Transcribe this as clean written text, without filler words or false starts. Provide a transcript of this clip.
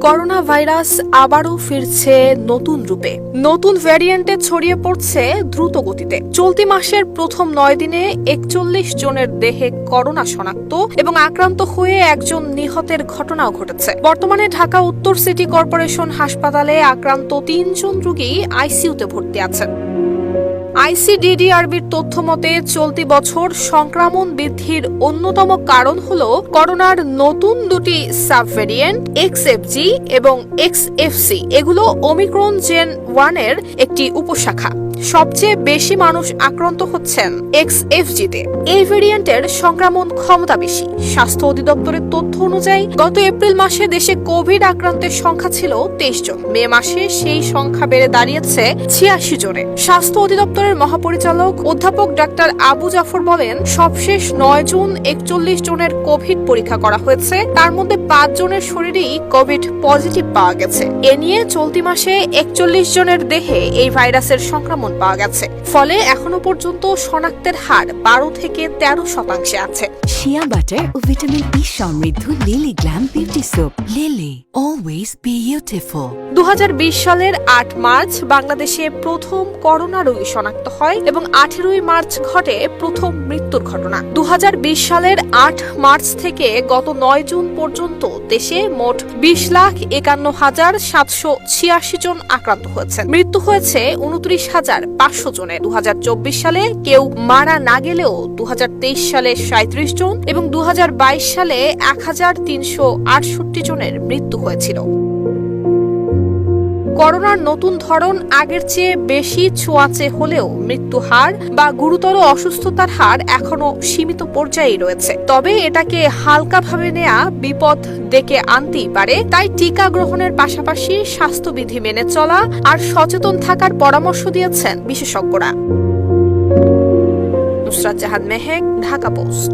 Corona virus আবারও ফিরছে নতুন রূপে। নতুন ভ্যারিয়েন্টে ছড়িয়ে পড়ছে দ্রুত গতিতে। চলতি মাসের প্রথম 9 দিনে 41 জনের দেহে করোনা শনাক্ত এবং আক্রান্ত হয়ে একজন নিহতের ঘটনাও ঘটেছে। বর্তমানে ঢাকা উত্তর সিটি কর্পোরেশন হাসপাতালে আক্রান্ত 3 জন রোগী আইসিইউতে ভর্তি আছেন। আইসিডিডিআরবির তথ্য মতে চলতি বছর সংক্রমণ বৃদ্ধির অন্যতম কারণ হল করোনার নতুন দুটি সাবভেরিয়েন্ট এক্সএফজি এবং এক্সএফসি। এগুলো ওমিক্রন জেন 1 এর একটি উপশাখা। সবচেয়ে বেশি মানুষ আক্রান্ত হচ্ছেন এক্সএফজিতে। এই ভেরিয়েন্টের সংক্রমণ ক্ষমতা বেশি। স্বাস্থ্য অধিদপ্তরের তথ্য অনুযায়ী গত এপ্রিল মাসে দেশে কোভিড আক্রান্তের সংখ্যা ছিল 23 জন। মে মাসে সেই সংখ্যা বেড়ে দাঁড়িয়েছে 86 জনে। স্বাস্থ্য অধিদপ্তরের মহাপরিচালক অধ্যাপক ডাক্তার আবু জাফর বলেন, সবশেষ 9 জুন 41 জনের কোভিড পরীক্ষা করা হয়েছে। তার মধ্যে 5 জনের শরীরেই কোভিড পজিটিভ পাওয়া গেছে। এ নিয়ে চলতি মাসে 41 জনের দেহে এই ভাইরাসের সংক্রমণ পাওয়া গেছে। ফলে এখনো পর্যন্ত শনাক্তের হার 12 থেকে 13% আছে। শিয়া বাটার ও ভিটামিন ই সমৃদ্ধ lily glam beauty soap. Lily, always beautiful. 2020 সালের 8 মার্চ বাংলাদেশে প্রথম করোনা রোগী শনাক্ত হয় এবং 18 মার্চ ঘটে প্রথম মৃত্যুর ঘটনা। 2020 সালের 8 মার্চ থেকে গত 9 জুন পর্যন্ত দেশে মোট 20,51,786 জন আক্রান্ত হয়েছেন। মৃত্যু হয়েছে 29,500 জনের। 2024 সালে কেউ মারা না গেলেও 2023 সালে 37 জন এবং 2022 সালে 1,368 জনের মৃত্যু হয়েছিল। করোনার নতুন ধরন আগের চেয়ে বেশি ছোঁয়াচে হলেও মৃত্যু হার বা গুরুতর অসুস্থতার হার এখনো সীমিত পর্যায়ে রয়েছে। তবে এটাকে হালকাভাবে নেওয়া বিপদ ডেকে আনতেই পারে। তাই টিকা গ্রহণের পাশাপাশি স্বাস্থ্যবিধি মেনে চলা আর সচেতন থাকার পরামর্শ দিয়েছেন বিশেষজ্ঞরা। নুসরাত জাহান মেহেক, ঢাকা পোস্ট।